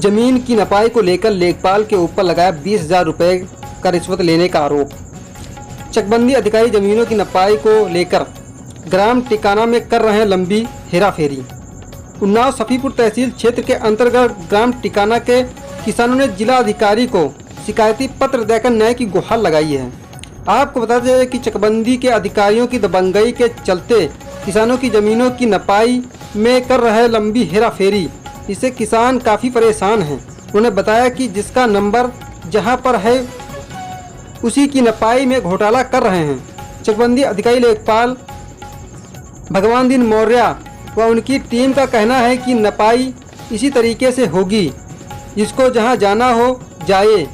जमीन की नपाई को लेकर लेखपाल के ऊपर लगाया 20,000 रुपये का रिश्वत लेने का आरोप। चकबंदी अधिकारी जमीनों की नपाई को लेकर ग्राम टिकाना में कर रहे हैं लंबी हेराफेरी। उन्नाव सफीपुर तहसील क्षेत्र के अंतर्गत ग्राम टिकाना के किसानों ने जिला अधिकारी को शिकायती पत्र देकर न्याय की गुहार लगाई है। आपको बता दें कि चकबंदी के अधिकारियों की दबंगई के चलते किसानों की ज़मीनों की नपाई में कर रहे लंबी हेराफेरी, इससे किसान काफ़ी परेशान हैं। उन्होंने बताया कि जिसका नंबर जहां पर है उसी की नपाई में घोटाला कर रहे हैं। चकबंदी अधिकारी लेखपाल भगवान दिन मौर्य व उनकी टीम का कहना है कि नपाई इसी तरीके से होगी, जिसको जहां जाना हो जाए।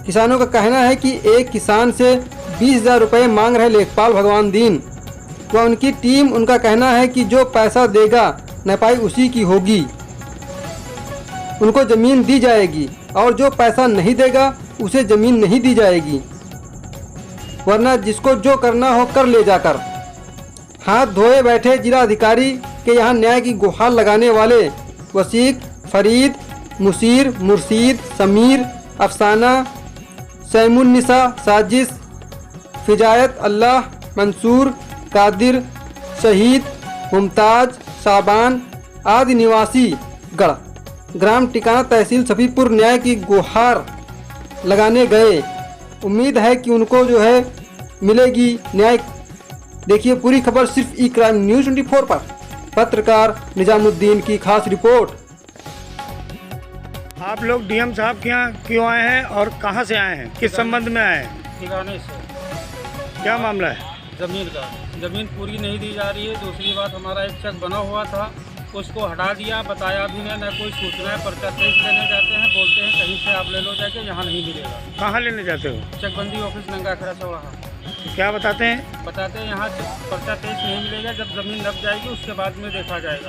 किसानों का कहना है कि एक किसान से 20,000 रुपये मांग रहे लेखपाल भगवान दीन व उनकी टीम। उनका कहना है कि जो पैसा देगा नपाई उसी की होगी, उनको ज़मीन दी जाएगी, और जो पैसा नहीं देगा उसे ज़मीन नहीं दी जाएगी, वरना जिसको जो करना हो कर ले जाकर। हाथ धोए बैठे जिला अधिकारी के यहाँ न्याय की गुहार लगाने वाले वसीक, फरीद, मुसीर, मुर्शीद, समीर, अफसाना, सैमुन्निसा, साजिश, फिजायत, अल्लाह, मंसूर, कादिर, शहीद, मुमताज, शाबान आदि निवासी गढ़ ग्राम टिकाना तहसील सफीपुर न्याय की गुहार लगाने गए। उम्मीद है कि उनको जो है मिलेगी न्याय। देखिए पूरी खबर सिर्फ ई क्राइम न्यूज़ 24 पर। पत्रकार निजामुद्दीन की खास रिपोर्ट। आप लोग डीएम साहब के यहाँ क्यों आए हैं और कहाँ से आए हैं, किस संबंध में आए हैं? ठिकाने से। क्या मामला है? ज़मीन का, ज़मीन पूरी नहीं दी जा रही है। दूसरी बात, हमारा एक चेक बना हुआ था, उसको हटा दिया, बताया भी नहीं, न कोई सूचना है। पर्चा तेज लेने जाते हैं, बोलते हैं कहीं से आप ले लो जाके, यहाँ नहीं मिलेगा। कहाँ लेने जाते हो? चकबंदी ऑफिस नंगा खड़ा चौराहा। क्या बताते हैं? बताते हैं यहाँ पर्चा तेज नहीं मिलेगा, जब ज़मीन नप जाएगी उसके बाद में देखा जाएगा,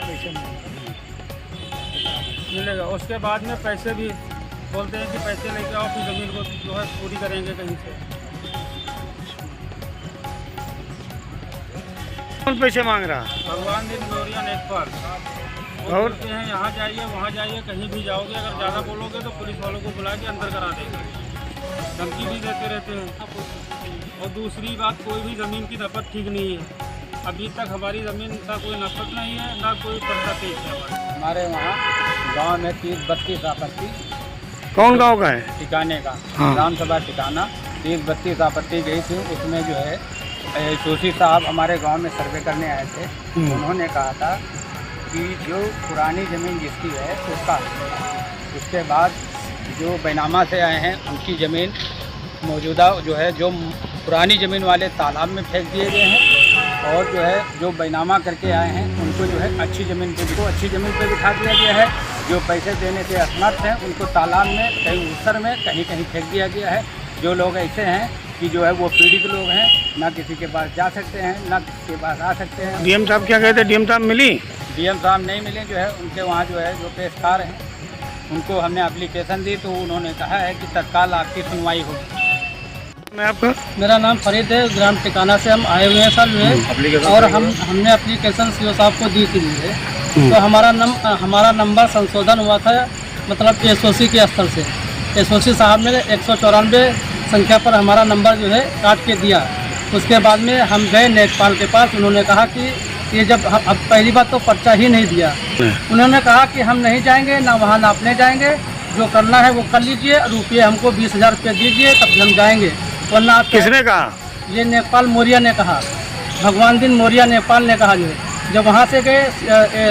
मिलेगा। उसके बाद में पैसे भी बोलते हैं कि पैसे लेके आओ, फिर ज़मीन को जो है पूरी करेंगे कहीं से। कौन पैसे मांग रहा? भगवान दिन मौर्य लेखपाल। और बोलते हैं यहाँ जाइए वहाँ जाइए, कहीं भी जाओगे अगर ज़्यादा बोलोगे तो पुलिस वालों को बुला के अंदर करा देंगे। धमकी भी देते रहते हैं। और दूसरी बात, कोई भी ज़मीन की नफत ठीक नहीं है। अभी तक हमारी ज़मीन का कोई नफत नहीं है, ना कोई पर्चा पेश है। हमारे वहाँ गांव में 30-32 आपत्ति। कौन गांव का है? टिकाने का। हाँ। ग्राम सभा टिकाना 30-32 आपत्ति गई थी। उसमें जो है जोशी साहब हमारे गांव में सर्वे करने आए थे। उन्होंने कहा था कि जो पुरानी ज़मीन जिसकी है उसका, उसके बाद जो बैनामा से आए हैं उनकी ज़मीन मौजूदा जो है, जो पुरानी ज़मीन वाले तालाब में फेंक दिए गए हैं, और जो है जो बैनामा करके आए हैं उनको जो है अच्छी ज़मीन पे बिठा दिया गया है। जो पैसे देने से असमर्थ हैं उनको तालाब में, कहीं ऊसर में, कहीं कहीं फेंक दिया गया है। जो लोग ऐसे हैं कि जो है वो पीड़ित लोग हैं, ना किसी के पास जा सकते हैं, ना किसी के पास आ सकते हैं। डीएम साहब क्या कहते हैं? डीएम साहब मिली? डीएम साहब नहीं मिले। जो है उनके वहाँ जो है जो पेशकार हैं उनको हमने एप्लीकेशन दी, तो उन्होंने कहा है कि तत्काल आपकी सुनवाई होगी। मैं आपका? मेरा नाम फरीद है। ग्राम टिकाना से हम आए हुए हैं सर में, और हमने एप्लीकेशन सीओ साहब को दी थी मुझे। तो हमारा नंबर संशोधन हुआ था, मतलब एसओसी के स्तर से। एसओसी साहब ने 194 संख्या पर हमारा नंबर जो है काट के दिया। उसके बाद में हम गए लेखपाल के पास। उन्होंने कहा कि ये जब अब पहली बात तो पर्चा ही नहीं दिया। उन्होंने कहा कि हम नहीं जाएंगे, ना वहाँ नापने जाएंगे, जो करना है वो कर लीजिए, रुपये हमको 20,000 रुपये दीजिए तब हम जाएंगे, वरना आप। किसने कहा? ये नेपाल मौर्य ने कहा, भगवान दिन मौर्य नेपाल ने कहा। जो है जब वहाँ से गए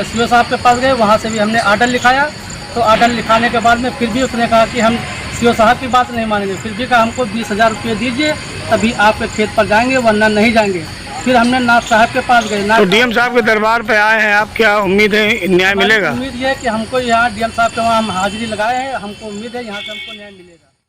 सीओ साहब के पास गए, वहाँ से भी हमने आर्डर लिखाया। तो आर्डर लिखाने के बाद में फिर भी उसने कहा कि हम सीओ साहब की बात नहीं मानेंगे। फिर भी कहा हमको 20,000 रुपये दीजिए तभी आपके खेत पर जाएंगे, वरना नहीं जाएंगे। फिर हमने नाथ साहब के पास गए। तो डीएम साहब के दरबार पे आए हैं आप, क्या उम्मीद है न्याय मिलेगा? उम्मीद ये है कि हमको यहाँ डीएम साहब के वहाँ हम हाजिरी लगाए हैं, हमको उम्मीद है यहाँ से हमको न्याय मिलेगा।